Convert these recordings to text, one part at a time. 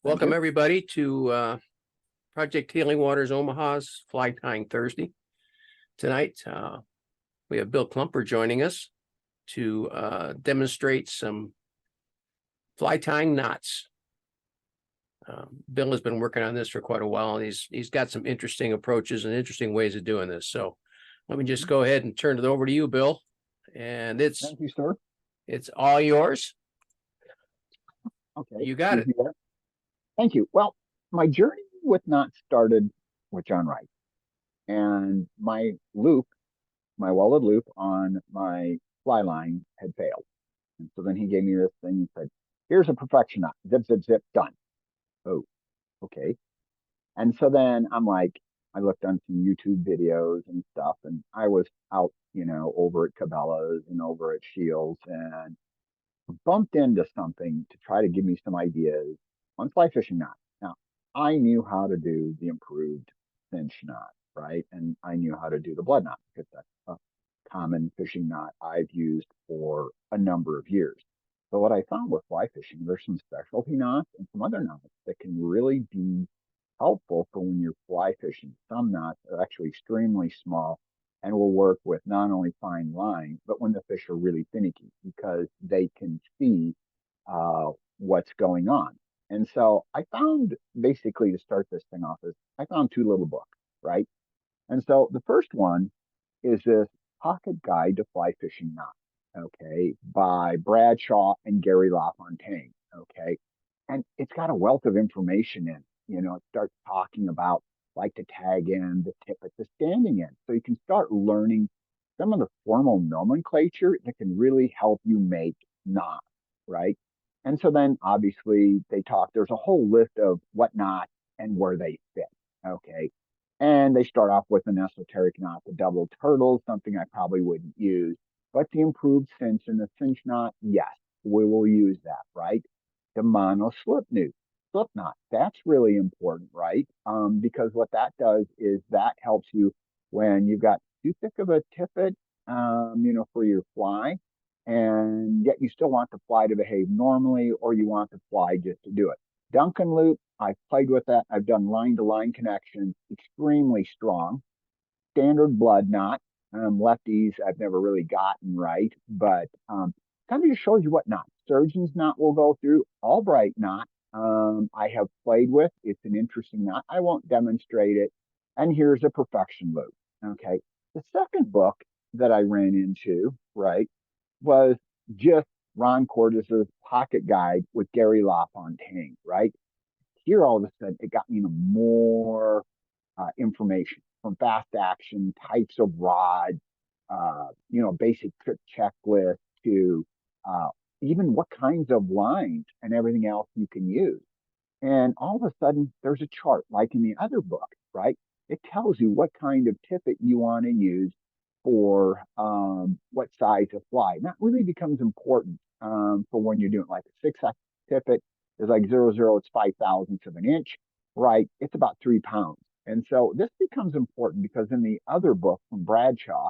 Thank Welcome you. everybody to Project Healing Waters Omaha's Fly Tying Thursday. Tonight, we have Bill Klumper joining us to demonstrate some fly tying knots. Bill has been working on this for quite a while, and he's got some interesting approaches and interesting ways of doing this. So let me just go ahead and turn it over to you, Bill. And Thank you, sir. it's all yours. Okay. You got it. Thank you. Well, my journey with knots started with John Wright, and my welded loop on my fly line had failed. And so then he gave me this thing and said, "Here's a perfection knot. Zip, zip, zip, done." Oh, okay. And so then I'm like, I looked on some YouTube videos and stuff, and I was out, over at Cabela's and over at Shields, and bumped into something to try to give me some ideas on fly fishing knot. Now, I knew how to do the improved cinch knot, right? And I knew how to do the blood knot because that's a common fishing knot I've used for a number of years. But what I found with fly fishing, there's some specialty knots and some other knots that can really be helpful for when you're fly fishing. Some knots are actually extremely small and will work with not only fine line, but when the fish are really finicky because they can see what's going on. And so I found basically to start this thing off is I found two little books, right? And so the first one is this Pocket Guide to Fly Fishing Knots, okay, by Bradshaw and Gary LaFontaine, okay. And it's got a wealth of information in. It starts talking about like the tag end, the tippet, the standing end. So you can start learning some of the formal nomenclature that can really help you make knots, right? And so then obviously there's a whole list of what knots and where they fit, okay? And they start off with an esoteric knot, the double turtle, something I probably wouldn't use. But the improved cinch and the cinch knot, yes, we will use that, right? The mono slip knot, that's really important, right? Because what that does is that helps you when you've got too thick of a tippet, for your fly, and yet you still want the fly to behave normally, or you want the fly just to do it. Duncan loop, I've played with that. I've done line to line connections, extremely strong. Standard blood knot. Lefties, I've never really gotten right, but kind of just shows you what knot. Surgeon's knot will go through. Albright knot, I have played with. It's an interesting knot. I won't demonstrate it. And here's a perfection loop. Okay. The second book that I ran into, right, was just Ron Cortez's Pocket Guide with Gary LaFontaine, right? Here, all of a sudden, it got me more information from fast action, types of rod, basic trick checklist to uh, even what kinds of lines and everything else you can use. And all of a sudden, there's a chart like in the other book, right? It tells you what kind of tippet you want to use for what size of fly. And that really becomes important for when you're doing like a 6X tippet is like 00, it's 5 thousandths of an inch, right? It's about 3 pounds. And so this becomes important because in the other book from Bradshaw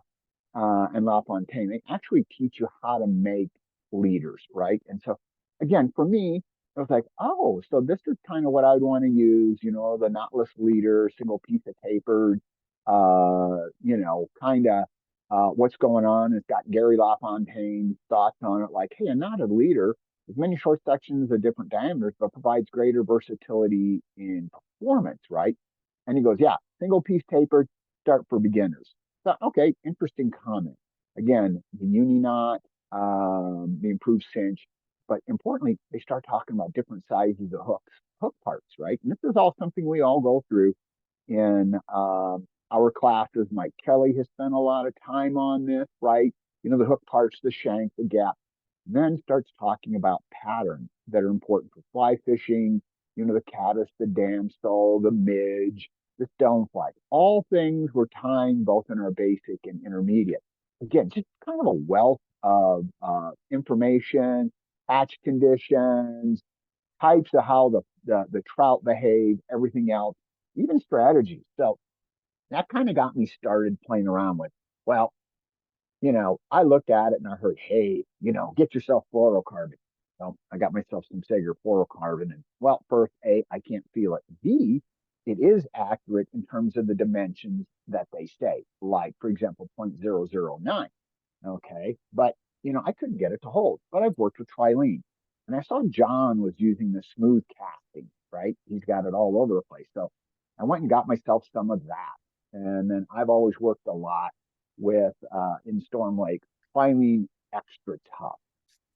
and LaFontaine, they actually teach you how to make leaders, right? And so again, for me, I was like, oh, so this is kind of what I'd want to use, the knotless leader, single piece of tapered, kind of what's going on. It's got Gary LaFontaine's thoughts on it, like, hey, a knotted leader with many short sections of different diameters, but provides greater versatility in performance, right? And he goes, yeah, single piece tapered, start for beginners. So, okay, interesting comment. Again, the uni knot, the improved cinch, but importantly, they start talking about different sizes of hook parts, right? And this is all something we all go through in our classes. Mike Kelly has spent a lot of time on this, right? The hook parts, the shank, the gap. Then starts talking about patterns that are important for fly fishing, the caddis, the damsel, the midge, the stonefly. All things we're tying both in our basic and intermediate. Again, just kind of a wealth of information, hatch conditions, types of how the trout behave, everything else, even strategies. So that kind of got me started playing around with, well, I looked at it and I heard, hey, get yourself fluorocarbon. So I got myself some Sager fluorocarbon, and well, first, A, I can't feel it. B, it is accurate in terms of the dimensions that they say, like, for example, 0.009. Okay. But, I couldn't get it to hold. But I've worked with Trilene. And I saw John was using the smooth casting, right? He's got it all over the place. So I went and got myself some of that. And then I've always worked a lot with in Storm Lake, Trilene Extra Tough.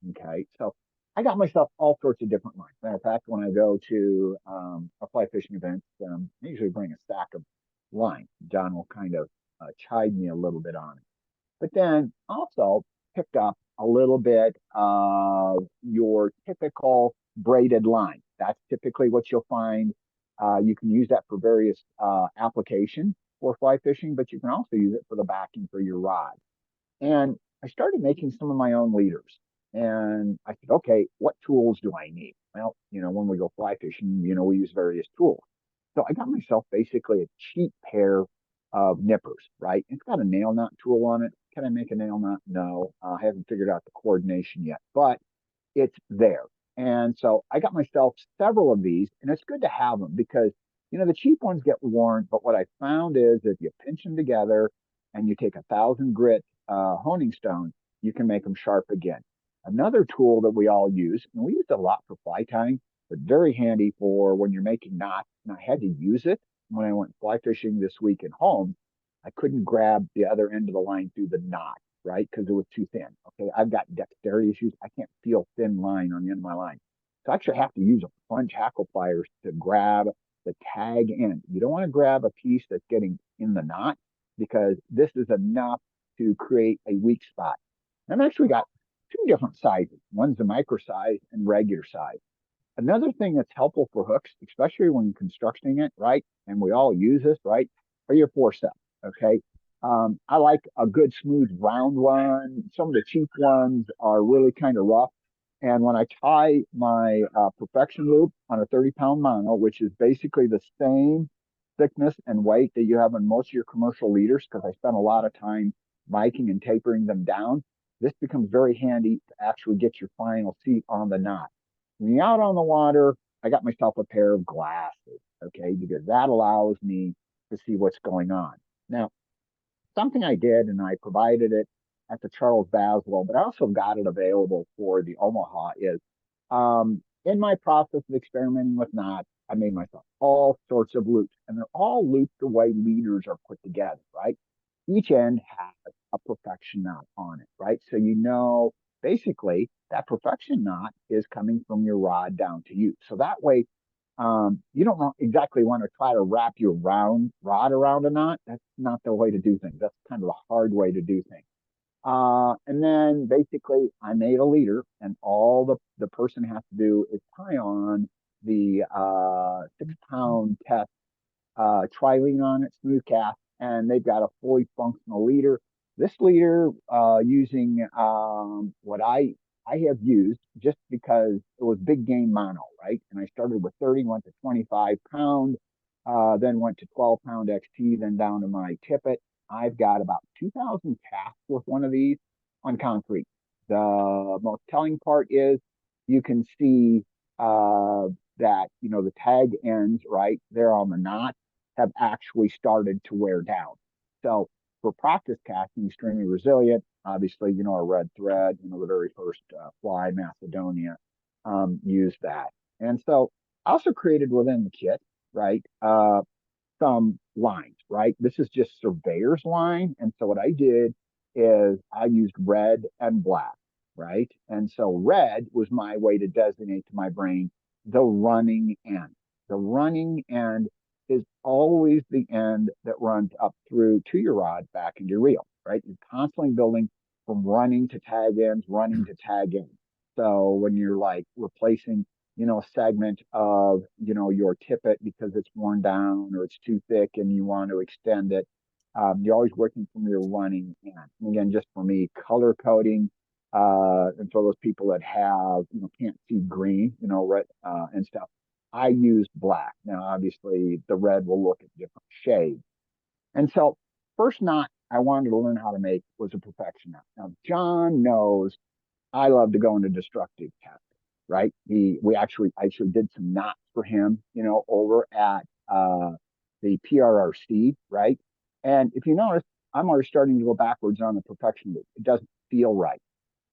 Okay. So I got myself all sorts of different lines. Matter of fact, when I go to a fly fishing event, I usually bring a stack of line. John will kind of chide me a little bit on it. But then also picked up a little bit of your typical braided line. That's typically what you'll find. You can use that for various applications for fly fishing, but you can also use it for the backing for your rod. And I started making some of my own leaders. And I said, okay, what tools do I need? Well, when we go fly fishing, we use various tools. So I got myself basically a cheap pair of nippers, right? It's got a nail knot tool on it. Can I make a nail knot? No, I haven't figured out the coordination yet, but it's there. And so I got myself several of these, and it's good to have them because the cheap ones get worn. But what I found is if you pinch them together and you take 1,000 grit honing stone, you can make them sharp again. Another tool that we all use, and we use it a lot for fly tying, but very handy for when you're making knots. And I had to use it when I went fly fishing this week at home. I couldn't grab the other end of the line through the knot, right? Because it was too thin. Okay. I've got dexterity issues. I can't feel thin line on the end of my line. So I actually have to use a plunge hackle pliers to grab the tag end. You don't want to grab a piece that's getting in the knot because this is enough to create a weak spot. And I've actually got two different sizes. One's the micro size and regular size. Another thing that's helpful for hooks, especially when you're constructing it, right? And we all use this, right? Are your forceps, okay? I like a good smooth round one. Some of the cheap ones are really kind of rough. And when I tie my perfection loop on a 30-pound mono, which is basically the same thickness and weight that you have in most of your commercial leaders, because I spent a lot of time miking and tapering them down, this becomes very handy to actually get your final seat on the knot. When you're out on the water, I got myself a pair of glasses, okay, because that allows me to see what's going on. Now, something I did, and I provided it at the Charles Baswell, but I also got it available for the Omaha, is in my process of experimenting with knots, I made myself all sorts of loops, and they're all looped the way leaders are put together, right? Each end has a perfection knot on it, right? So basically that perfection knot is coming from your rod down to you. So that way, you don't exactly want to try to wrap your rod around a knot. That's not the way to do things. That's kind of the hard way to do things. And then basically I made a leader, and all the person has to do is tie on the 6-pound test Trilene on it, smooth cast, and they've got a fully functional leader. This leader, using what I have used just because it was big game mono, right? And I started with 30, went to 25 pound, then went to 12-pound XT, then down to my tippet. I've got about 2,000 casts with one of these on concrete. The most telling part is you can see that the tag ends right there on the knot have actually started to wear down. So for practice casting, extremely resilient. Obviously, a red thread, the very first fly Macedonia used that. And so I also created within the kit, right, some lines, right? This is just surveyor's line. And so what I did is I used red and black, right? And so red was my way to designate to my brain the running end. The running end is always the end that runs up through to your rod back into your reel, right? You're constantly building from running to tag ends, running to tag ends. So when you're like replacing, a segment of, your tippet because it's worn down or it's too thick and you want to extend it, you're always working from your running end. And again, just for me, color coding, and for those people that have, can't see green, red, and stuff, I used black. Now, obviously, the red will look at different shades. And so, first knot I wanted to learn how to make was a perfection knot. Now, John knows I love to go into destructive testing. right? I actually did some knots for him, over at the PRRC, right? And if you notice, I'm already starting to go backwards on the perfection loop. It doesn't feel right.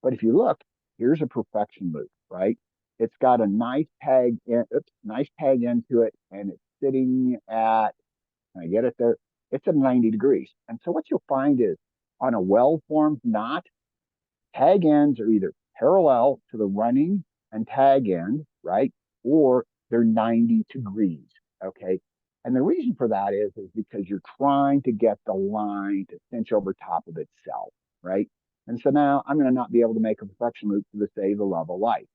But if you look, here's a perfection loop, right? It's got a nice tag into it, and it's sitting at, I get it there, it's at 90 degrees. And so what you'll find is on a well-formed knot, tag ends are either parallel to the running and tag end, right? Or they're 90 degrees, okay? And the reason for that is because you're trying to get the line to cinch over top of itself, right? And so now I'm going to not be able to make a perfection loop for the save the love of life.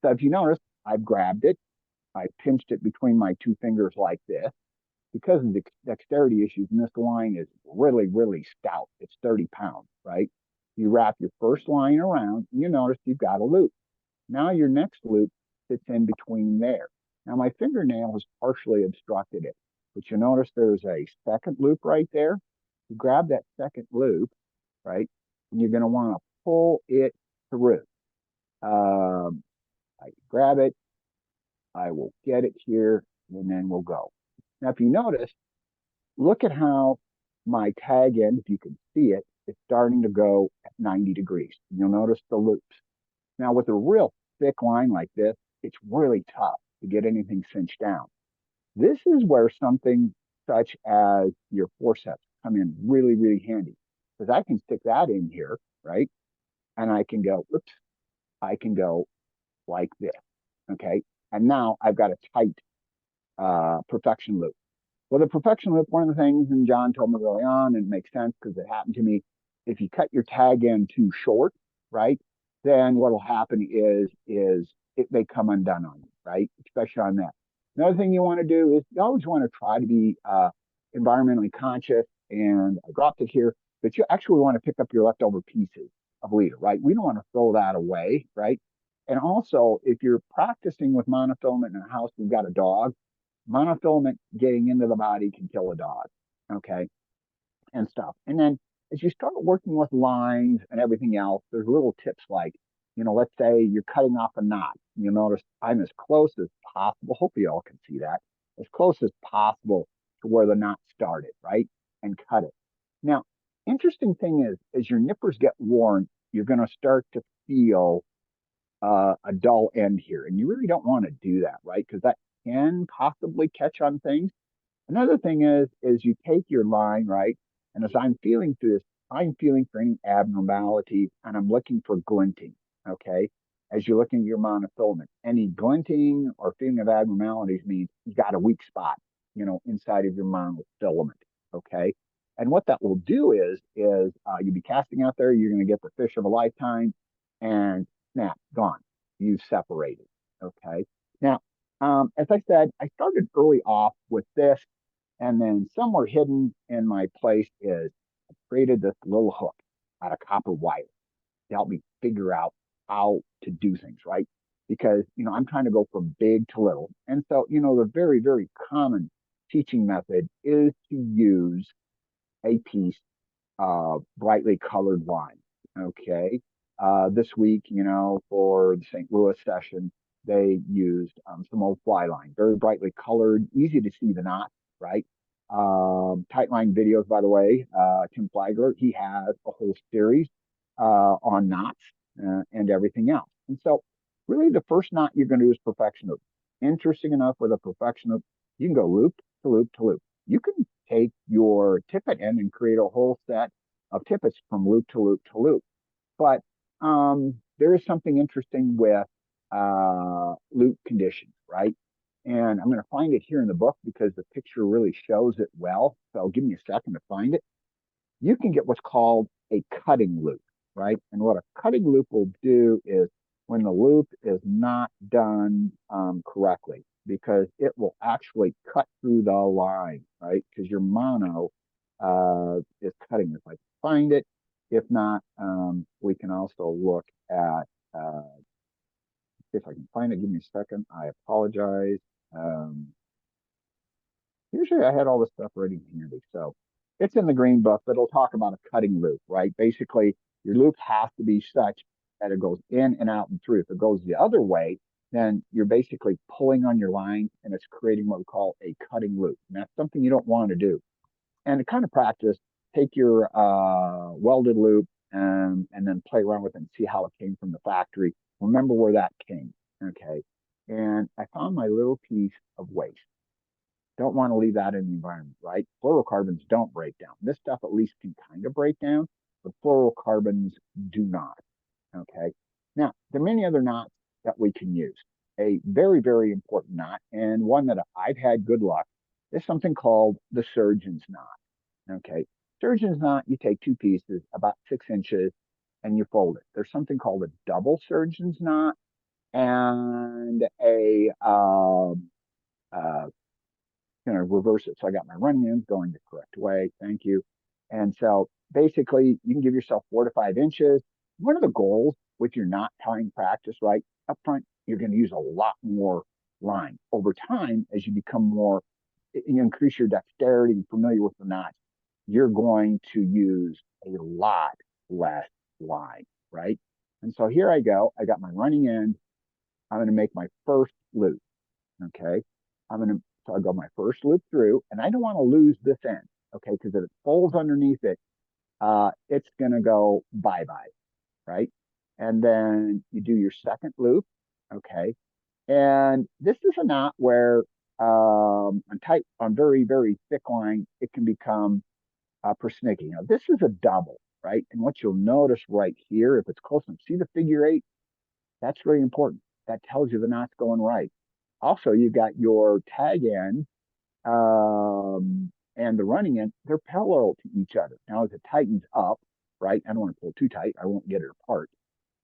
So if you notice, I've grabbed it, I pinched it between my two fingers like this. Because of the dexterity issues, and this line is really, really stout. It's 30 pounds, right? You wrap your first line around, and you notice you've got a loop. Now your next loop sits in between there. Now my fingernail has partially obstructed it, but you notice there's a second loop right there. You grab that second loop, right? And you're going to want to pull it through. I grab it, I will get it here, and then we'll go. Now, if you notice, look at how my tag end, if you can see it, it's starting to go at 90 degrees. You'll notice the loops. Now, with a real thick line like this, it's really tough to get anything cinched down. This is where something such as your forceps come in really, really handy. Because I can stick that in here, right? And I can go, oops, I can go like this, okay? And now I've got a tight perfection loop. Well, the perfection loop, one of the things, and John told me early on, and it makes sense because it happened to me. If you cut your tag end too short, right, then what'll happen is it may come undone on you, right? Especially on that. Another thing you want to do is you always want to try to be environmentally conscious. And I dropped it here, but you actually want to pick up your leftover pieces of leader, right? We don't want to throw that away, right? And also, if you're practicing with monofilament in a house, you've got a dog, monofilament getting into the body can kill a dog, okay, and stuff. And then as you start working with lines and everything else, there's little tips like, let's say you're cutting off a knot. You'll notice I'm as close as possible. Hopefully you all can see that. As close as possible to where the knot started, right? And cut it. Now, interesting thing is, as your nippers get worn, you're going to start to feel a dull end here. And you really don't want to do that, right? Because that can possibly catch on things. Another thing is you take your line, right? And as I'm feeling through this, I'm feeling for any abnormalities and I'm looking for glinting, okay? As you're looking at your monofilament, any glinting or feeling of abnormalities means you got a weak spot, inside of your monofilament, okay? And what that will do is you'll be casting out there, you're going to get the fish of a lifetime, and snap, gone. You've separated, okay? Now, as I said, I started early off with this, and then somewhere hidden in my place is I created this little hook out of copper wire to help me figure out how to do things, right? Because, I'm trying to go from big to little. And so, the very, very common teaching method is to use a piece of brightly colored line, okay? This week, for the St. Louis session, they used some old fly line, very brightly colored, easy to see the knot, right? Tightline videos, by the way, Tim Flagler, he has a whole series on knots and everything else. And so, really, the first knot you're going to do is perfection loop. Interesting enough, with a perfection loop, you can go loop to loop to loop. You can take your tippet end and create a whole set of tippets from loop to loop to loop. But there is something interesting with loop conditions, right? And I'm going to find it here in the book because the picture really shows it well. So give me a second to find it. You can get what's called a cutting loop, right? And what a cutting loop will do is when the loop is not done correctly, because it will actually cut through the line, right? Because your mono is cutting. If I find it, if not, we can also look at, if I can find it, give me a second. I apologize. Usually I had all this stuff ready handy. So it's in the green book, but it'll talk about a cutting loop, right? Basically, your loop has to be such that it goes in and out and through. If it goes the other way, then you're basically pulling on your line and it's creating what we call a cutting loop. And that's something you don't want to do. And to kind of practice, take your welded loop and then play around with it and see how it came from the factory. Remember where that came. Okay. And I found my little piece of waste. Don't want to leave that in the environment, right? Fluorocarbons don't break down. This stuff at least can kind of break down, but fluorocarbons do not. Okay. Now, there are many other knots that we can use. A very, very important knot, and one that I've had good luck, is something called the surgeon's knot. Okay. Surgeon's knot, you take two pieces, about 6 inches, and you fold it. There's something called a double surgeon's knot and a uh, reverse it. So I got my running ends going the correct way. Thank you. And so basically, you can give yourself 4 to 5 inches. One of the goals with your knot tying practice, right? Up front, you're going to use a lot more line. Over time, as you become more, you increase your dexterity and familiar with the knots, you're going to use a lot less line, right? And so here I go. I got my running end. I'm going to make my first loop. Okay. So I go my first loop through, and I don't want to lose this end. Okay. Because if it folds underneath it, it's going to go bye bye. Right. And then you do your second loop. Okay. And this is a knot where on very, very thick line, it can become persnickety. Now, this is a double, right? And what you'll notice right here, if it's close enough, see the figure eight? That's really important. That tells you the knot's going right. Also, you've got your tag end and the running end, they're parallel to each other. Now, as it tightens up, right? I don't want to pull too tight, I won't get it apart.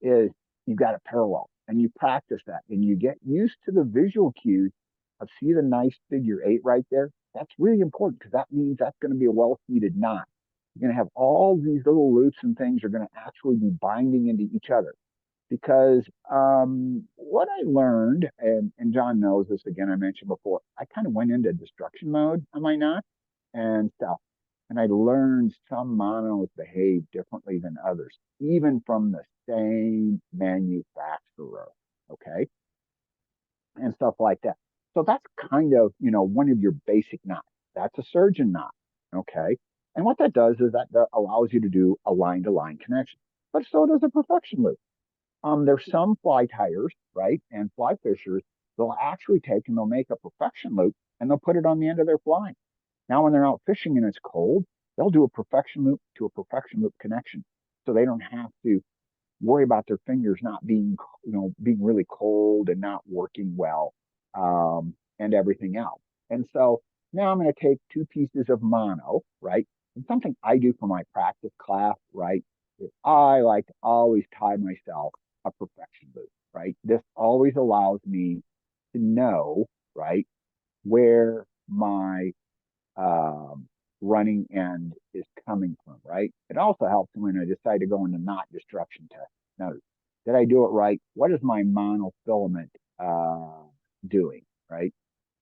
Is you've got a parallel and you practice that and you get used to the visual cues of see the nice figure eight right there. That's really important because that means that's going to be a well seated knot. You're going to have all these little loops and things are going to actually be binding into each other because what I learned, and John knows this again, I mentioned before, I kind of went into destruction mode on my knot and stuff. And I learned some monos behave differently than others, even from the same manufacturer. Okay. And stuff like that. So that's kind of, one of your basic knots. That's a surgeon knot. Okay. And what that does is that allows you to do a line to line connection, but so does a perfection loop. There's some fly tyers, right? And fly fishers, they'll actually take and they'll make a perfection loop and they'll put it on the end of their fly. Now, when they're out fishing and it's cold, they'll do a perfection loop to a perfection loop connection. So they don't have to worry about their fingers not being, being really cold and not working well and everything else. And so now I'm going to take two pieces of mono, right? And something I do for my practice class, right? Is I like to always tie myself a perfection loop, right? This always allows me to know, right, where my running end is coming from, right? It also helps when I decide to go into knot destruction test. Now, did I do it right? What is my monofilament doing, right?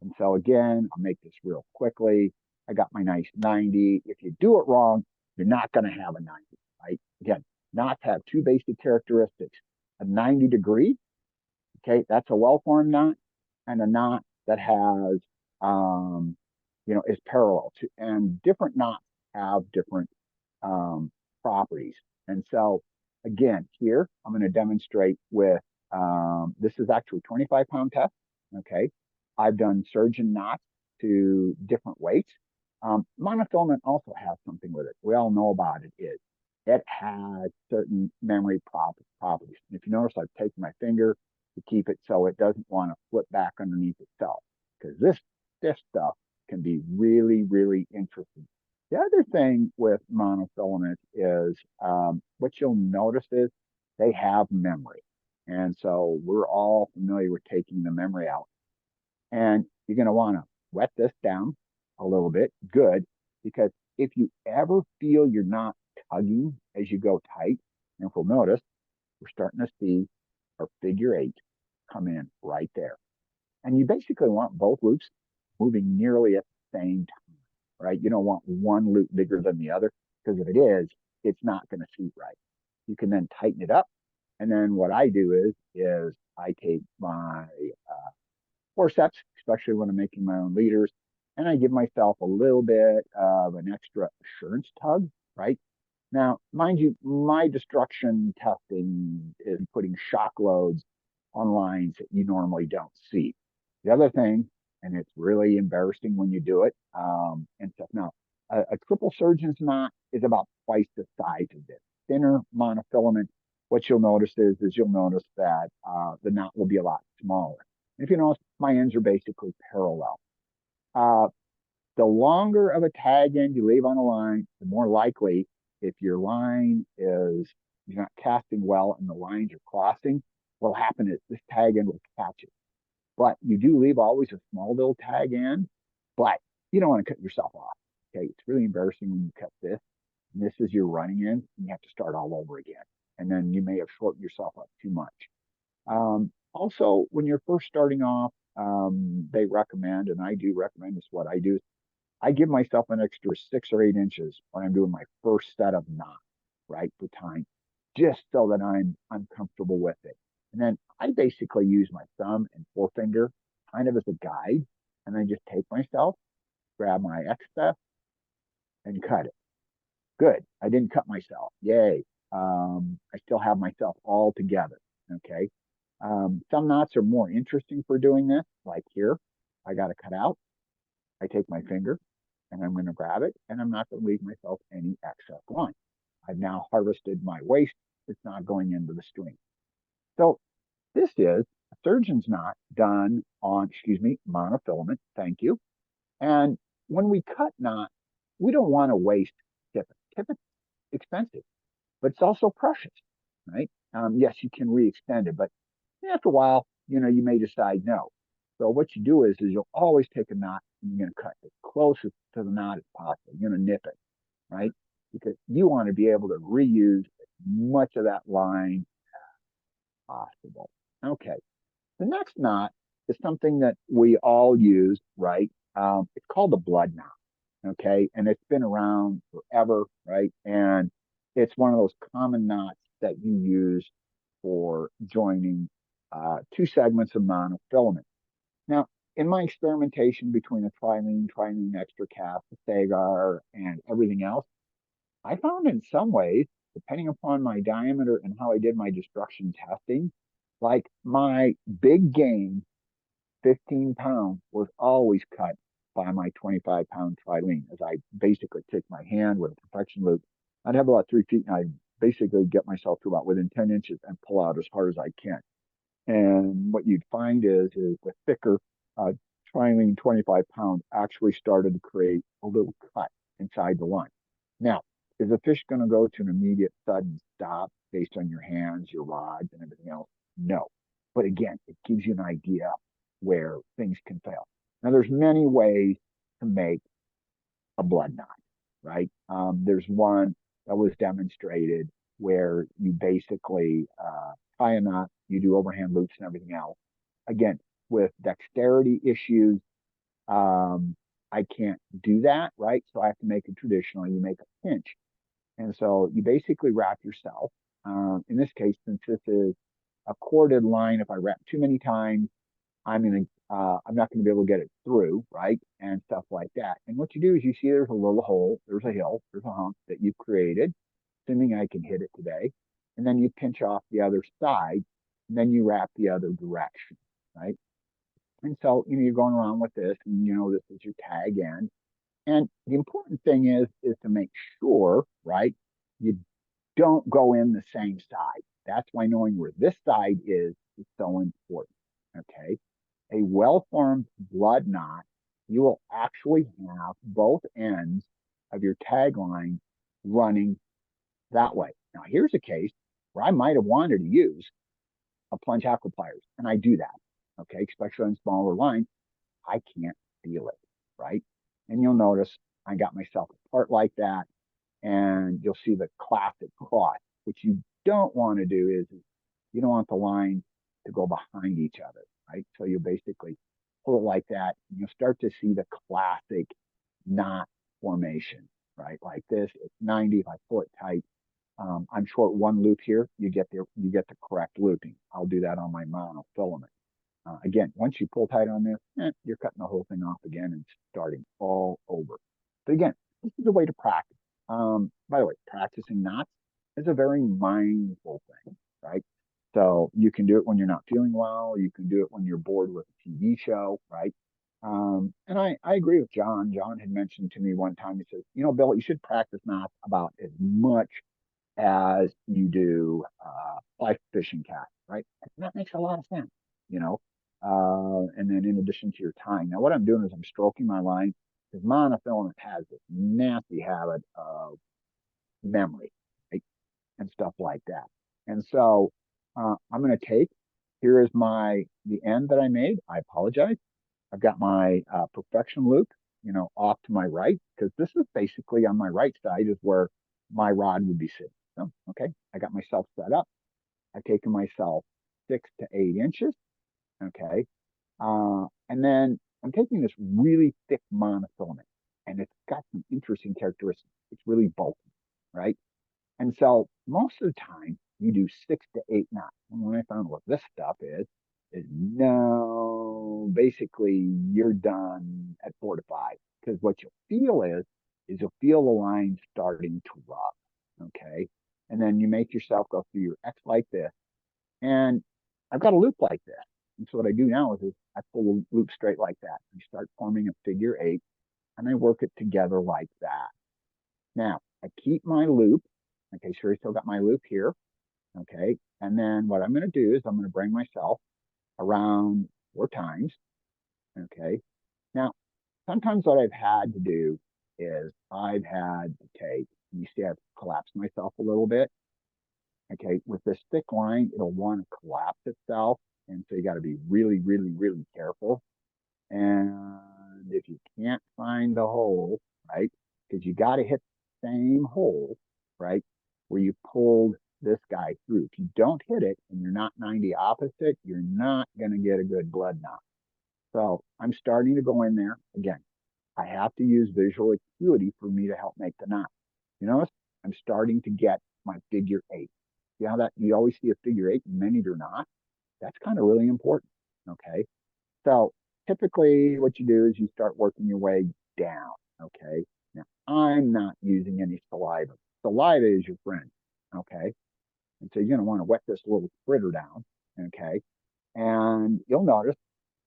And so again, I'll make this real quickly. I got my nice 90. If you do it wrong, you're not going to have a 90, right? Again, knots have two basic characteristics. A 90-degree, okay, that's a well-formed knot, and a knot that has is parallel to, and different knots have different properties. And so, again, here I'm going to demonstrate with this is actually 25-pound test. Okay, I've done surgeon knots to different weights. Monofilament also has something with it. We all know about it. It has certain memory properties. And if you notice, I've taken my finger to keep it so it doesn't want to flip back underneath itself because this stuff can be really, really interesting. The other thing with monofilament is what you'll notice is they have memory. And so we're all familiar with taking the memory out. And you're going to want to wet this down a little bit, good, because if you ever feel you're not tugging as you go tight, and if we'll notice, we're starting to see our figure eight come in right there. And you basically want both loops moving nearly at the same time, right? You don't want one loop bigger than the other because if it is, it's not going to suit right. You can then tighten it up And then what I do is I take my forceps, especially when I'm making my own leaders, and I give myself a little bit of an extra assurance tug, right? Now, mind you, my destruction testing is putting shock loads on lines that you normally don't see. The other thing, and it's really embarrassing when you do it, and stuff. Now, a triple surgeon's knot is about twice the size of this. Thinner monofilament, what you'll notice is you'll notice that the knot will be a lot smaller. And if you notice, my ends are basically parallel. Uh, the longer of a tag end you leave on a line, the more likely if your line is you're not casting well and the lines are crossing, what'll happen is this tag end will catch it. But you do leave always a small little tag end, but you don't want to cut yourself off. Okay, it's really embarrassing when you cut this. And this is your running end, and you have to start all over again. And then you may have shortened yourself up too much. Also, when you're first starting off, they recommend, and I do recommend this, what I do, I give myself an extra 6 or 8 inches when I'm doing my first set of knots, right, for time, just so that I'm comfortable with it. And then I basically use my thumb and forefinger kind of as a guide, and I just take myself, grab my excess, and cut it. Good. I didn't cut myself. Yay. I still have myself all together. Okay. Some knots are more interesting for doing this, like here. I got to cut out. I take my finger and I'm going to grab it, and I'm not going to leave myself any excess line. I've now harvested my waste. It's not going into the stream. So this is a surgeon's knot done on, excuse me, monofilament. Thank you. And when we cut knot, we don't want to waste tippet. Tippet's expensive, but it's also precious, right? Yes, you can re-extend it, but after a while, you may decide no. So what you do is you'll always take a knot and you're going to cut as closest to the knot as possible. You're going to nip it, right? Because you want to be able to reuse as much of that line as possible. Okay. The next knot is something that we all use, right? It's called the blood knot. Okay. And it's been around forever, right? And it's one of those common knots that you use for joining two segments of monofilament. Now, in my experimentation between the trilene extra cast, the Sagar, and everything else, I found in some ways, depending upon my diameter and how I did my destruction testing, like my big game, 15 pounds, was always cut by my 25-pound trilene. As I basically take my hand with a perfection loop, I'd have about 3 feet, and I basically get myself to about within 10 inches and pull out as hard as I can. And what you'd find is the thicker trilene 25 pound actually started to create a little cut inside the line. Now, is the fish going to go to an immediate sudden stop based on your hands, your rods, and everything else? No. But again, it gives you an idea where things can fail. Now, there's many ways to make a blood knot, right? There's one that was demonstrated where you basically tie a knot, you do overhand loops and everything else. Again, with dexterity issues, I can't do that, right? So I have to make it traditional. You make a pinch. And so you basically wrap yourself. In this case, since this is a corded line, if I wrap too many times, I'm not gonna be able to get it through, right? And stuff like that. And what you do is you see there's a little hole, there's a hill, there's a hump that you've created, assuming I can hit it today. And then you pinch off the other side, and then you wrap the other direction, right? And so, you're going around with this, and this is your tag end. And the important thing is to make sure, right, you don't go in the same side. That's why knowing where this side is so important. Okay. A well-formed blood knot, you will actually have both ends of your tag line running that way. Now, here's a case where I might have wanted to use a plunge hackle pliers, and I do that. Okay, especially on smaller lines, I can't feel it, right? And you'll notice I got myself a part like that, and you'll see the classic cross. What you don't want to do is you don't want the lines to go behind each other, right? So you basically pull it like that, and you'll start to see the classic knot formation, right? Like this, it's 90. If I pull it tight, I'm short one loop here, you get the correct looping. I'll do that on my monofilament. Again, once you pull tight on this, you're cutting the whole thing off again and starting all over. But again, this is a way to practice. By the way, practicing knots is a very mindful thing, right? So you can do it when you're not feeling well. You can do it when you're bored with a TV show, right? And I agree with John. John had mentioned to me one time, he says, Bill, you should practice knots about as much as you do fly fishing cast, right? And that makes a lot of sense, you know. And then in addition to your tying, now what I'm doing is I'm stroking my line because monofilament has this nasty habit of memory, right? And stuff like that. And so I'm going to take, here is the end that I made. I apologize. I've got my perfection loop, off to my right, because this is basically on my right side is where my rod would be sitting. So, okay, I got myself set up. I've taken myself 6 to 8 inches. Okay. And then I'm taking this really thick monofilament and it's got some interesting characteristics. It's really bulky, right? And so most of the time you do 6 to 8 knots. And when I found what this stuff is no, basically you're done at 4 to 5. Because what you'll feel is you'll feel the line starting to rub. Okay. And then you make yourself go through your X like this. And I've got a loop like this. And so what I do now is I pull the loop straight like that. You start forming a figure eight and I work it together like that. Now I keep my loop. Okay, sure, I still got my loop here. Okay. And then what I'm going to do is I'm going to bring myself around 4 times. Okay. Now, sometimes what I've had to do is I've had to take, you see, I've collapsed myself a little bit. Okay. With this thick line, it'll want to collapse itself. And so you got to be really, really, really careful. And if you can't find the hole, right, because you got to hit the same hole, right, where you pulled this guy through. If you don't hit it and you're not 90 opposite, you're not going to get a good blood knot. So I'm starting to go in there. Again, I have to use visual acuity for me to help make the knot. You notice I'm starting to get my figure eight. See how that you always see a figure eight, many do not. That's kind of really important. Okay. So typically what you do is you start working your way down. Okay. Now I'm not using any saliva. Saliva is your friend. Okay. And so you're going to want to wet this little critter down. Okay. And you'll notice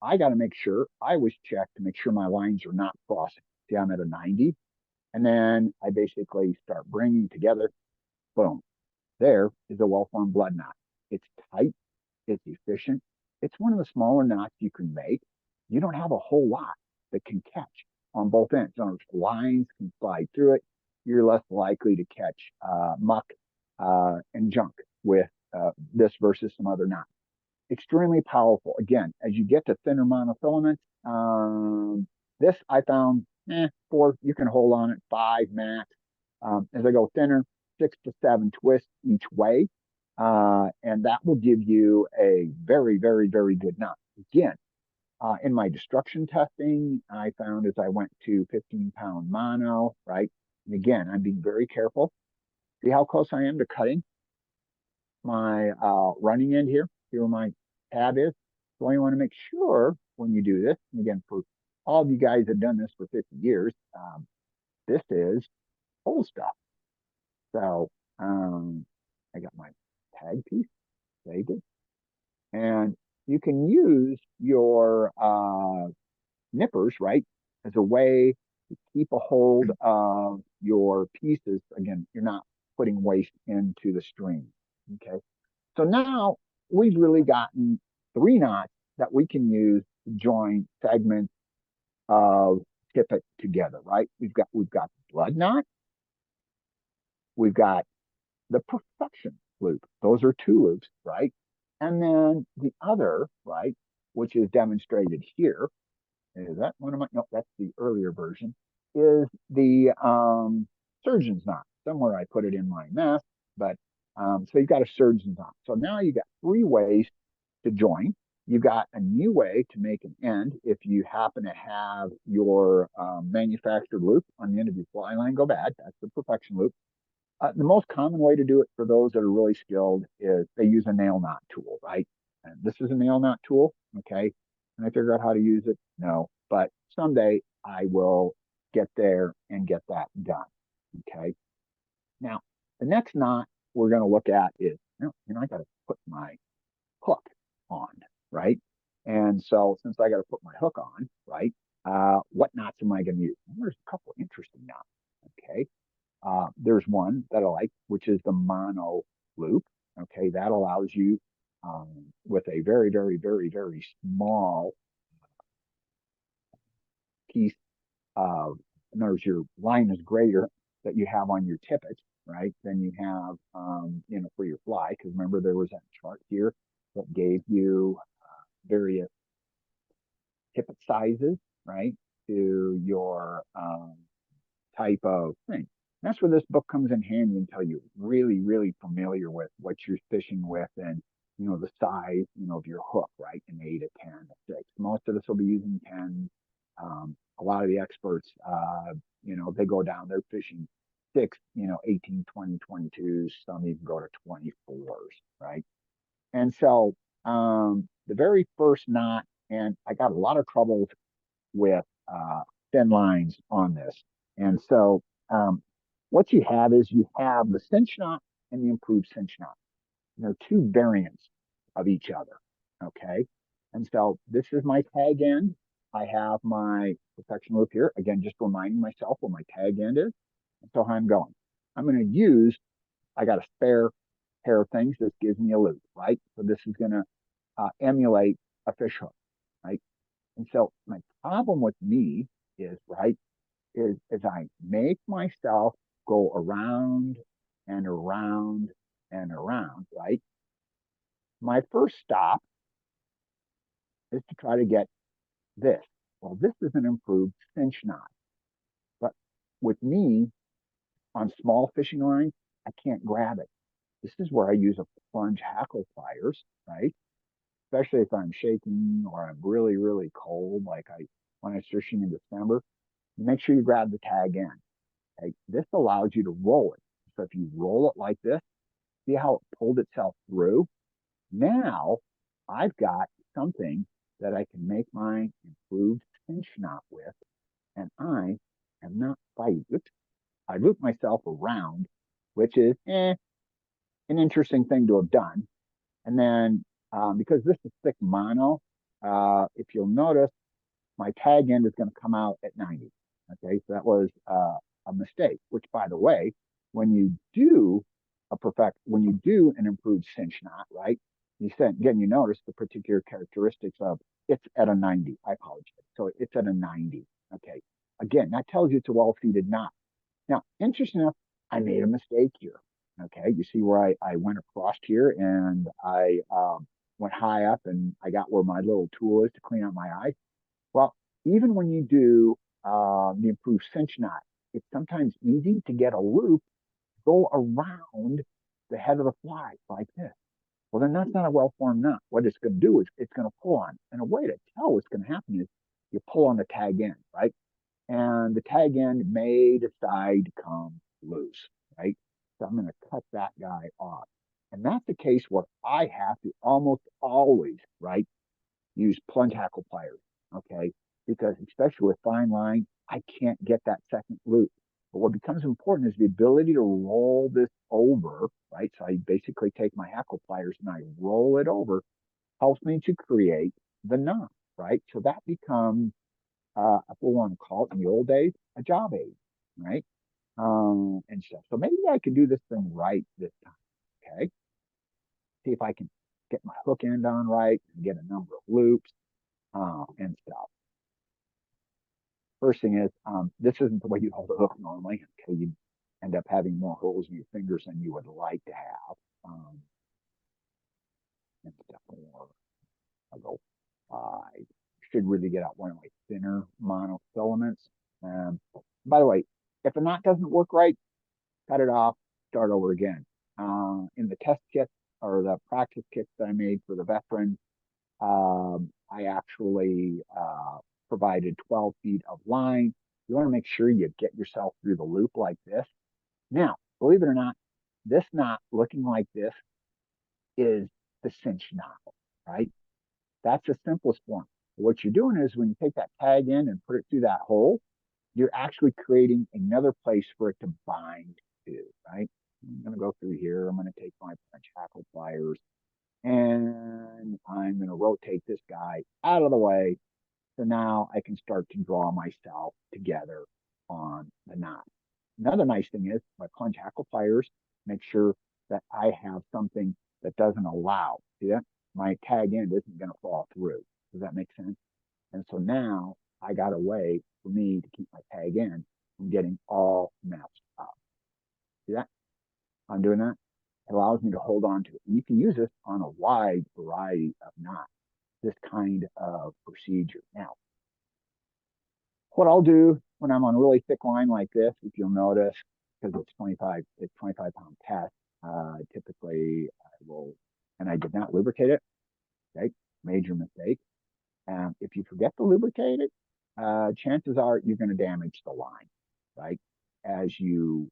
I got to make sure I always check to make sure my lines are not crossing. See, I'm at a 90. And then I basically start bringing together, boom, there is a well-formed blood knot. It's tight, it's efficient. It's one of the smaller knots you can make. You don't have a whole lot that can catch on both ends. So lines can slide through it. You're less likely to catch muck and junk with this versus some other knots. Extremely powerful. Again, as you get to thinner monofilaments, this I found 4, you can hold on it, 5 max. As I go thinner, 6 to 7 twists each way. And that will give you a very, very, very good knot. Again, in my destruction testing, I found as I went to 15-pound mono, right? And again, I'm being very careful. See how close I am to cutting my running end here? See where my tab is? So you want to make sure when you do this, and again, for all of you guys that have done this for 50 years, this is whole stuff. So I got my tag piece, saved it. And you can use your nippers, right, as a way to keep a hold of your pieces. Again, you're not putting waste into the stream. Okay. So now we've really gotten 3 knots that we can use to join segments of tippet together, right? We've got the blood knot, we've got the perfection loop. Those are 2 loops, right? And then the other, right, which is demonstrated here, is that one of my, no, that's the earlier version, is the surgeon's knot. Somewhere I put it in my mess, but so you've got a surgeon's knot. So now you got 3 ways to join. You've got a new way to make an end if you happen to have your manufactured loop on the end of your fly line go bad. That's the perfection loop. The most common way to do it for those that are really skilled is they use a nail knot tool, right? And this is a nail knot tool, okay? Can I figure out how to use it? No, but someday I will get there and get that done, okay? Now, the next knot we're going to look at is, I got to put my hook on, right? And so since I got to put my hook on, right, what knots am I going to use? Well, there's a couple of interesting knots, okay? There's one that I like, which is the mono loop. Okay, that allows you with a very, very, very, very small piece of, in other words, your line is greater that you have on your tippet, right? Than you have, for your fly. Because remember, there was that chart here that gave you various tippet sizes, right, to your type of thing. That's where this book comes in handy until you're really, really familiar with what you're fishing with and, the size, of your hook, right? An 8, a 10, a 6. Most of us will be using 10. A lot of the experts, they go down, they're fishing 6, 18, 20, 22s. Some even go to 24s, right? And so the very first knot, and I got a lot of trouble with thin lines on this. And so what you have is you have the cinch knot and the improved cinch knot. And they're two variants of each other. Okay. And so this is my tag end. I have my protection loop here. Again, just reminding myself what my tag end is. And so how I'm going. I'm going to use, I got a spare pair of things. This gives me a loop, right? So this is going to emulate a fish hook, right? And so my problem with me is, right, is as I make myself go around and around and around, right? My first stop is to try to get this. Well, this is an improved cinch knot. But with me on small fishing lines, I can't grab it. This is where I use a plunge hackle pliers, right? Especially if I'm shaking or I'm really, really cold, like I when I was fishing in December. Make sure you grab the tag end. Okay? This allows you to roll it. So if you roll it like this, see how it pulled itself through? Now I've got something that I can make my improved cinch knot with, and I am not fighting. Oops, I loop myself around, which is an interesting thing to have done. And then because this is thick mono, if you'll notice, my tag end is going to come out at 90. Okay, so that was a mistake, which by the way, when you do when you do an improved cinch knot, right? You said, again, you notice the particular characteristics of it's at a 90. I apologize. So it's at a 90. Okay. Again, that tells you it's a well-seated knot. Now, interesting enough, I made a mistake here. Okay. You see where I went across here and I went high up and I got where my little tool is to clean out my eye. Well, even when you do the improved cinch knot, it's sometimes easy to get a loop, go around the head of the fly like this. Well, then that's not a well-formed knot. What it's going to do is it's going to pull on. And a way to tell what's going to happen is you pull on the tag end, right? And the tag end may decide to come loose, right? So I'm going to cut that guy off. And that's the case where I have to almost always, right, use plunge hackle pliers, okay? Because especially with fine line, I can't get that second loop. But what becomes important is the ability to roll this over, right? So I basically take my hackle pliers and I roll it over, helps me to create the knot, right? So that becomes, if we want to call it in the old days, a job aid, right? And stuff. So maybe I can do this thing right this time, okay? See if I can get my hook end on right and get a number of loops and stuff. First thing is, this isn't the way you hold a hook normally. Okay, you end up having more holes in your fingers than you would like to have. And stuff more. I'll go. I should really get out one of my thinner monofilaments. By the way, if a knot doesn't work right, cut it off, start over again. In the test kit or the practice kits that I made for the veterans, I actually provided 12 feet of line. You want to make sure you get yourself through the loop like this. Now, believe it or not, this knot looking like this is the cinch knot, right? That's the simplest form. What you're doing is when you take that tag in and put it through that hole, you're actually creating another place for it to bind to, right? I'm going to go through here. I'm going to take my French hackle pliers and I'm going to rotate this guy out of the way. So now I can start to draw myself together on the knot. Another nice thing is my plunge hackle pliers make sure that I have something that doesn't allow. See that? My tag end isn't going to fall through. Does that make sense? And so now I got a way for me to keep my tag end from getting all messed up. See that? I'm doing that. It allows me to hold on to it. And you can use this on a wide variety of knots, this kind of procedure. Now, what I'll do when I'm on a really thick line like this, if you'll notice, because it's 25-pound test, typically I will, and I did not lubricate it, okay, major mistake. If you forget to lubricate it, chances are you're going to damage the line, right, as you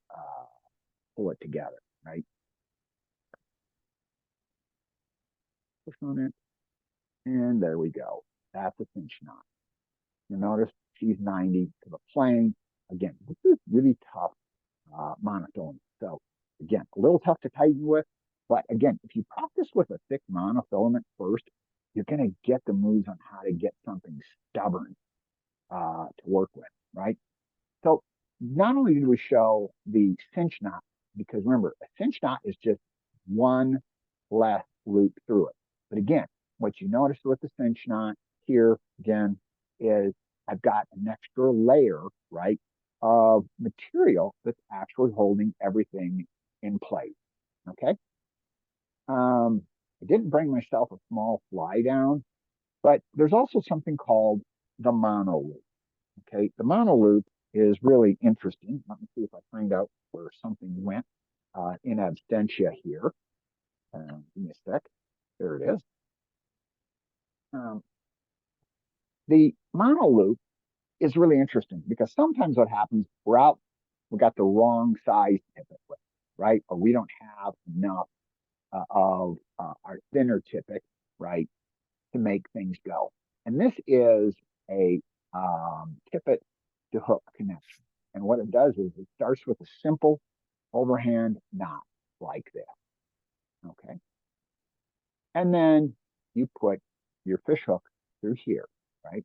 pull it together, right? Push on it, and there we go. That's a cinch knot. You'll notice she's 90 to the plane. Again, this is really tough monofilament. So again, a little tough to tighten with, but again, if you practice with a thick monofilament first, you're going to get the moves on how to get something stubborn to work with, right? So not only did we show the cinch knot, because remember, a cinch knot is just one less loop through it. But again, what you notice with the cinch knot here, again, is I've got an extra layer, right, of material that's actually holding everything in place. Okay. I didn't bring myself a small fly down, but there's also something called the mono loop. Okay, the mono loop is really interesting. Let me see if I find out where something went in absentia here. Give me a sec. There it is. Um, the mono loop is really interesting because sometimes what happens, we got the wrong size typically, right? Or we don't have enough of our thinner tippet, right, to make things go. And this is a tippet to hook connection. And what it does is it starts with a simple overhand knot like this. Okay. And then you put your fish hook through here, right?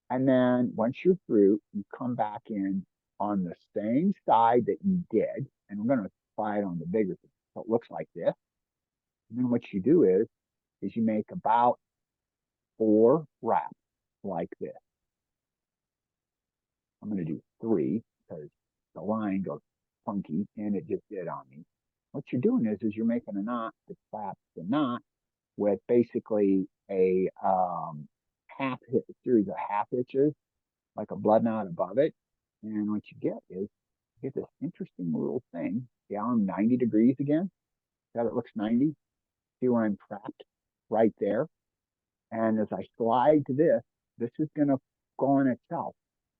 And then once you're through, you come back in on the same side that you did. And we're going to try it on the bigger thing. So it looks like this. And then what you do is you make about 4 wraps like this. I'm going to do 3 because the line goes funky and it just did on me. What you're doing is you're making a knot that slaps the knot with basically a half hit, a series of half hitches, like a blood knot above it. And what you get is you get this interesting little thing. Yeah, I'm 90 degrees again. That it looks 90. See where I'm trapped right there. And as I slide to this is going to go on itself.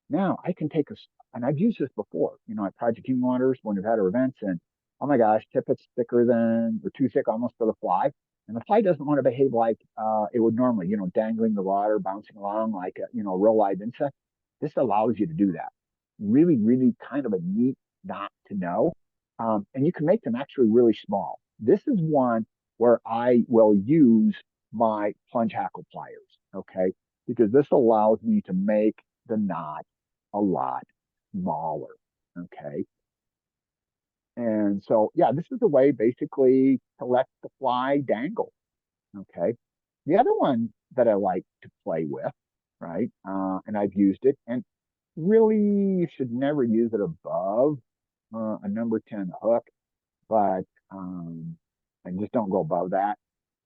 Now I can take and I've used this before, at Project Healing Waters when we've had our events and oh my gosh, tippet's thicker than, or too thick almost for the fly. And the fly doesn't want to behave like it would normally, dangling the water, bouncing along like a, real live insect. This allows you to do that. Really, really kind of a neat knot to know. And you can make them actually really small. This is one where I will use my plunge hackle pliers, okay? Because this allows me to make the knot a lot smaller, okay? And so, yeah, this is a way basically to let the fly dangle, okay? The other one that I like to play with, right? And I've used it, and really you should never use it above a number 10 hook, but and just don't go above that.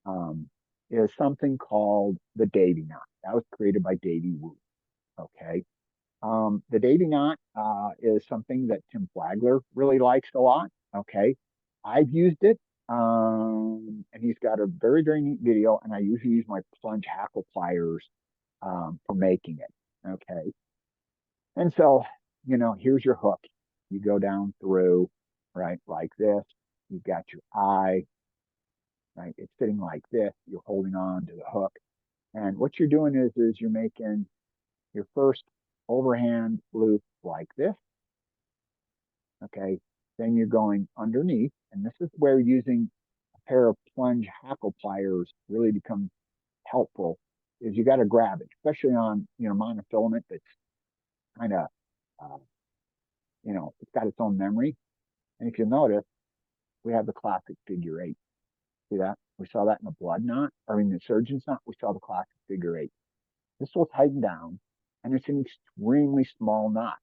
Um, is something called the Davy knot. That was created by Davy Wu. Okay. The Davy knot is something that Tim Flagler really likes a lot. Okay. I've used it. And he's got a very, very neat video. And I usually use my plunge hackle pliers for making it. Okay. And so, here's your hook. You go down through. right? Like this. You've got your eye, right? It's sitting like this. You're holding on to the hook. And what you're doing is you're making your first overhand loop like this. Okay. Then you're going underneath. And this is where using a pair of plunge hackle pliers really becomes helpful is you got to grab it, especially on, monofilament that's kind of, uh, it's got its own memory. And if you notice, we have the classic figure eight. See that? We saw that in the blood knot, or in the surgeon's knot. We saw the classic figure eight. This will tighten down, and it's an extremely small knot.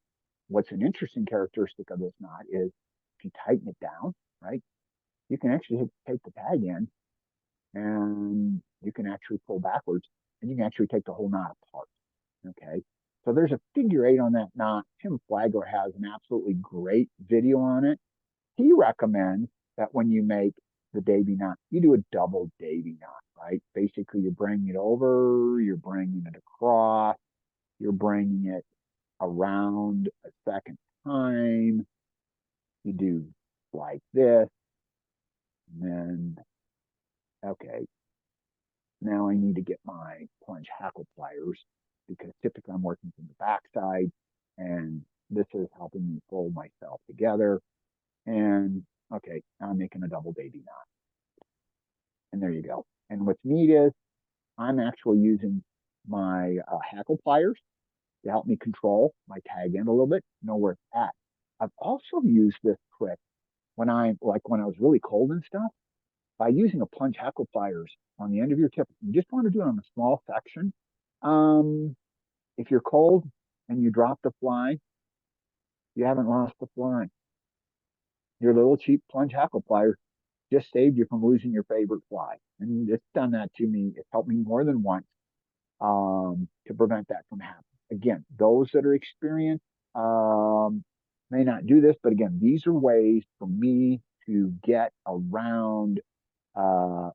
What's an interesting characteristic of this knot is if you tighten it down, right, you can actually take the tag in and you can actually pull backwards and you can actually take the whole knot apart. Okay. So there's a figure eight on that knot. Tim Flagler has an absolutely great video on it. He recommends that when you make the Davy knot, you do a double Davy knot, right? Basically, you're bringing it over, you're bringing it across, you're bringing it around a second time. You do like this, and then, okay, now I need to get my plunge hackle pliers because typically I'm working from the backside, and this is helping me fold myself together. And okay, now I'm making a double Davy knot. And there you go. And what's neat is I'm actually using my hackle pliers to help me control my tag end a little bit, know where it's at. I've also used this trick when when I was really cold and stuff, by using a plunge hackle pliers on the end of your tip. You just want to do it on a small section. Um, if you're cold and you drop the fly, you haven't lost the fly. Your little cheap plunge hackle pliers just saved you from losing your favorite fly. And it's done that to me. It's helped me more than once to prevent that from happening. Again, those that are experienced may not do this, but again, these are ways for me to get around. Uh,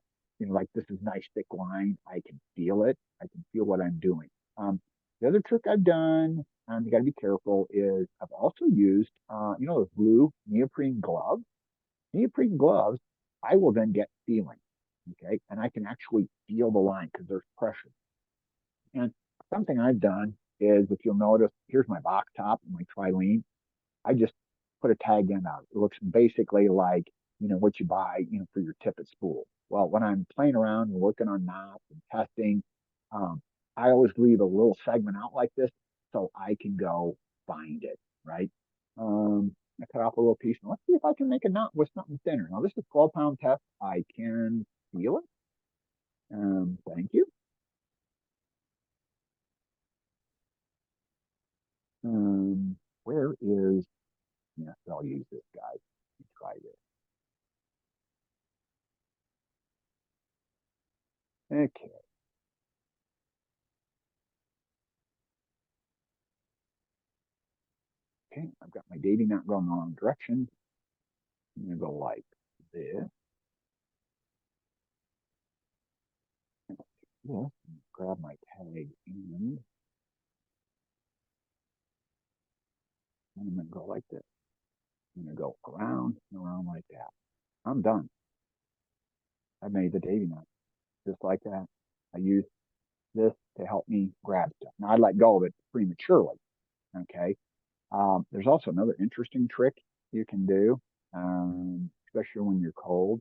like this is nice thick line. I can feel it. I can feel what I'm doing. The other trick I've done, you got to be careful, is I've also used, those blue neoprene gloves. Neoprene gloves, I will then get feeling. Okay. And I can actually feel the line because there's pressure. And something I've done is if you'll notice, here's my box top and my trilene. I just put a tag in out. It looks basically like, what you buy, for your tippet spool. Well, when I'm playing around and working on knots and testing, um, I always leave a little segment out like this so I can go find it, right? I cut off a little piece and let's see if I can make a knot with something thinner. Now, this is a 12-pound test. I can feel it. Thank you. Where is, yes, I'll use this guy. Let me try this. Okay. Okay. I've got my dating knot going the wrong direction. I'm going to go like this. Yes. Grab my tag and I'm going to go like this. I'm going to go around and around like that. I'm done. I made the dating knot just like that. I use this to help me grab stuff. Now I let go of it prematurely. Okay. There's also another interesting trick you can do, especially when you're cold.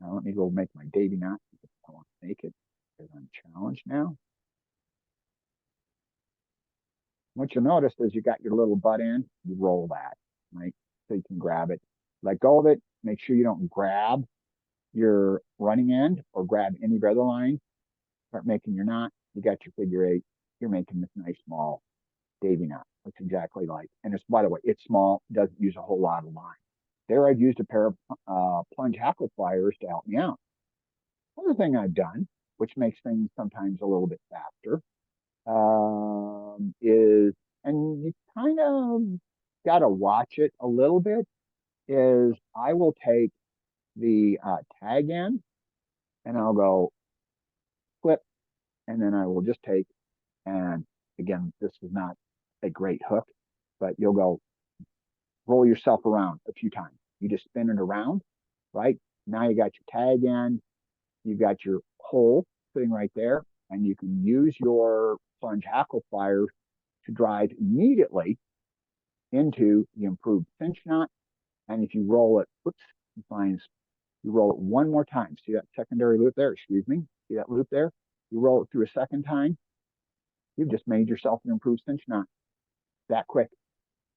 Now let me go make my dating knot. I want to make it because I'm challenged now. What you'll notice is you got your little butt end, you roll that, right? So you can grab it. Let go of it. Make sure you don't grab your running end or grab any of the other lines. Start making your knot. You got your figure eight. You're making this nice small Davy knot. Looks exactly like. And it's, by the way, it's small. Doesn't use a whole lot of line. There, I've used a pair of plunge hackle pliers to help me out. Another thing I've done, which makes things sometimes a little bit faster, is, and you kind of got to watch it a little bit, is I will take the tag end and I'll go flip, and then I will just take, and again, this is not a great hook, but you'll go roll yourself around a few times. You just spin it around, right? Now you got your tag end, you got your hole sitting right there, and you can use your plunge hackle pliers to drive immediately into the improved cinch knot. And if you roll it, whoops, you roll it one more time. See that secondary loop there? Excuse me. See that loop there? You roll it through a second time, you've just made yourself an improved cinch knot that quick.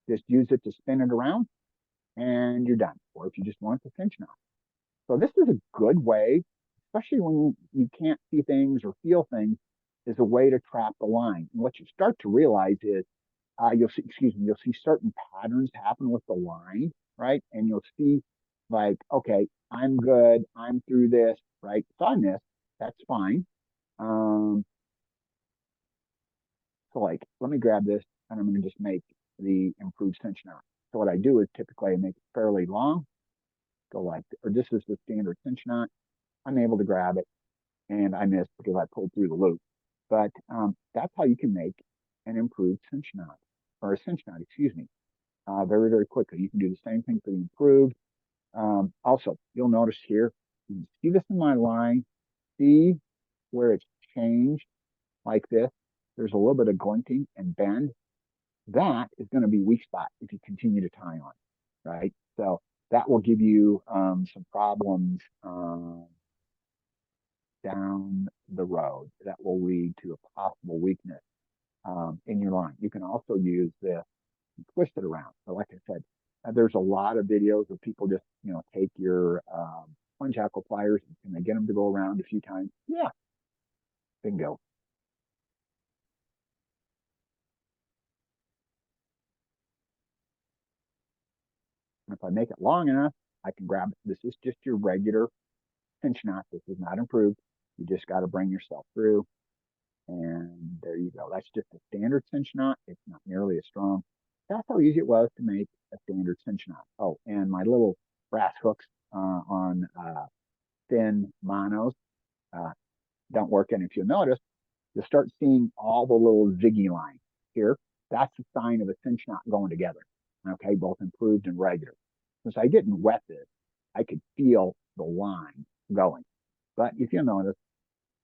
Just use it to spin it around and you're done. Or if you just want the cinch knot. So this is a good way, especially when you can't see things or feel things, is a way to trap the line. And what you start to realize is you'll see certain patterns happen with the line, right? And you'll see like, okay, I'm good, I'm through this, right? So I missed, that's fine. Um, so like, let me grab this and I'm gonna just make the improved cinch knot. So what I do is typically I make it fairly long, go like, or this is the standard cinch knot. I'm able to grab it and I missed because I pulled through the loop. But that's how you can make an improved cinch knot or a cinch knot, excuse me, very, very quickly. You can do the same thing for the improved. Also, you'll notice here, you can see this in my line, see where it's changed like this. There's a little bit of glinting and bend. That is going to be weak spot if you continue to tie on, right? So that will give you some problems down the road that will lead to a possible weakness in your line. You can also use this and twist it around. So like I said, there's a lot of videos of people just, take your plunge hackle pliers and they get them to go around a few times. Yeah, bingo. And if I make it long enough, I can grab it. This is just your regular cinch knot. This is not improved. You just got to bring yourself through. And there you go. That's just a standard cinch knot. It's not nearly as strong. That's how easy it was to make a standard cinch knot. Oh, and my little brass hooks on thin monos uh, don't work. And if you notice, you'll start seeing all the little ziggy lines here. That's a sign of a cinch knot going together. Okay, both improved and regular. Since I didn't wet this, I could feel the line going. But if you notice,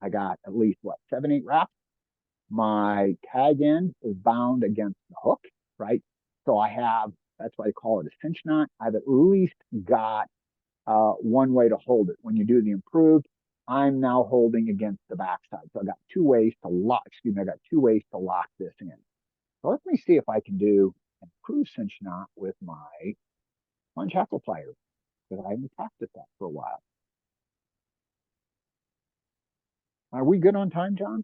I got at least what, 7, 8 wraps. My tag end is bound against the hook, right? So that's why I call it a cinch knot. I've at least got one way to hold it. When you do the improved, I'm now holding against the backside. So I got two ways to lock, excuse me, I got two ways to lock this in. So let me see if I can do an improved cinch knot with my plunge hackle pliers because I haven't practiced that for a while. Are we good on time, John?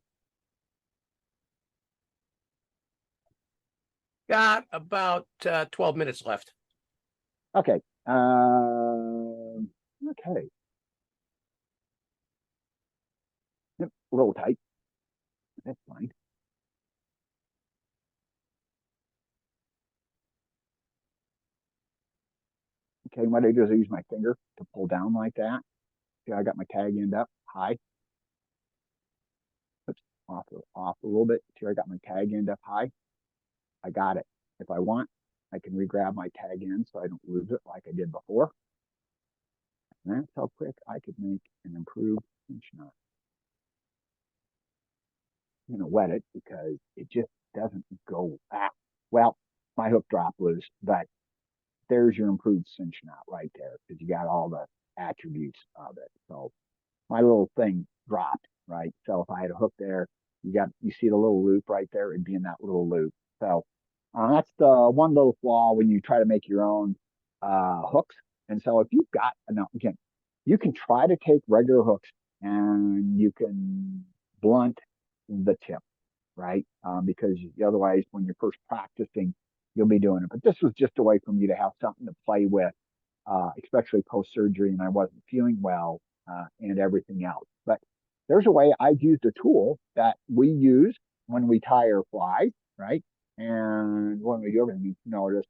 Got about 12 minutes left. Okay. Okay. Yep, a little tight. That's fine. Okay, what I do is I use my finger to pull down like that. See, I got my tag end up high. Oops, off a little bit. See, I got my tag end up high. I got it. If I want, I can re-grab my tag end so I don't lose it like I did before. And that's how quick I could make an improved cinch knot. I'm gonna wet it because it just doesn't go back. Well, my hook dropped loose, but there's your improved cinch knot right there because you got all the attributes of it. So my little thing dropped, right? So if I had a hook there, you see the little loop right there, it'd be in that little loop. So that's the one little flaw when you try to make your own hooks. And so if you've got, now again, you can try to take regular hooks and you can blunt the tip, right? Because otherwise, when you're first practicing, you'll be doing it. But this was just a way for me to have something to play with, especially post surgery, and I wasn't feeling well and everything else. But there's a way I've used a tool that we use when we tie our flies, right? And when we do everything, you notice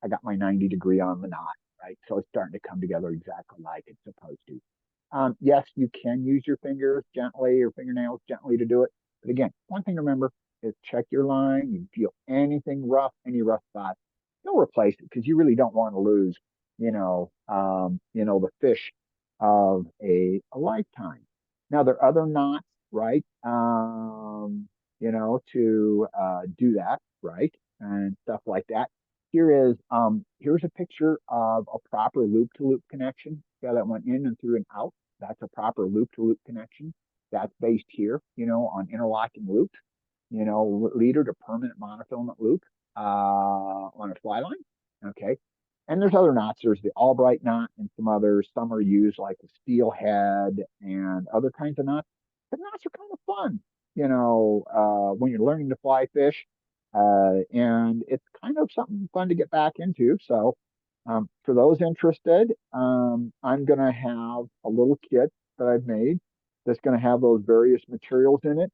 I got my 90-degree on the knot, right? So it's starting to come together exactly like it's supposed to. Yes, you can use your fingers gently or fingernails gently to do it. But again, one thing to remember is check your line. You feel anything rough, any rough spots, you'll replace it because you really don't want to lose, the fish of a lifetime. Now there are other knots, right? To do that, right? And stuff like that. Here's a picture of a proper loop-to-loop connection. Yeah, that went in and through and out. That's a proper loop-to-loop connection. That's based here, on interlocking loops, leader to permanent monofilament loop on a fly line. Okay. And there's other knots. There's the Albright knot and some others. Some are used like the steelhead and other kinds of knots. But knots are kind of fun, when you're learning to fly fish. And it's kind of something fun to get back into. So for those interested, I'm going to have a little kit that I've made that's going to have those various materials in it.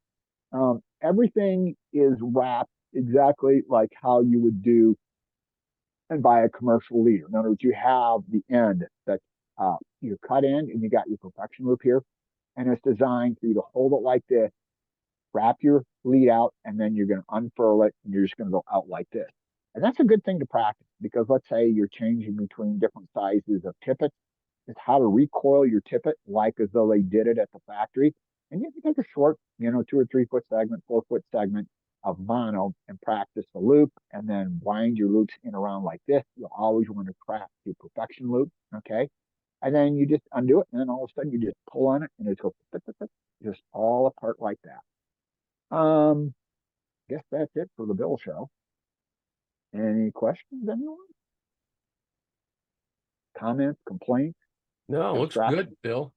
Everything is wrapped exactly like how you would do and buy a commercial leader. In other words, you have the end that your cut end and you got your perfection loop here. And it's designed for you to hold it like this, wrap your lead out, and then you're going to unfurl it and you're just going to go out like this. And that's a good thing to practice because let's say you're changing between different sizes of tippets. It's how to recoil your tippet like as though they did it at the factory. And you can take a short, 2 or 3 foot segment, 4 foot segment of mono and practice the loop and then wind your loops in around like this. You'll always want to craft your perfection loop. Okay. And then you just undo it. And then all of a sudden you just pull on it and it goes just all apart like that. Guess that's it for the Bill show. Any questions, anyone? Comments, complaints, No, looks abstraction? good, Bill.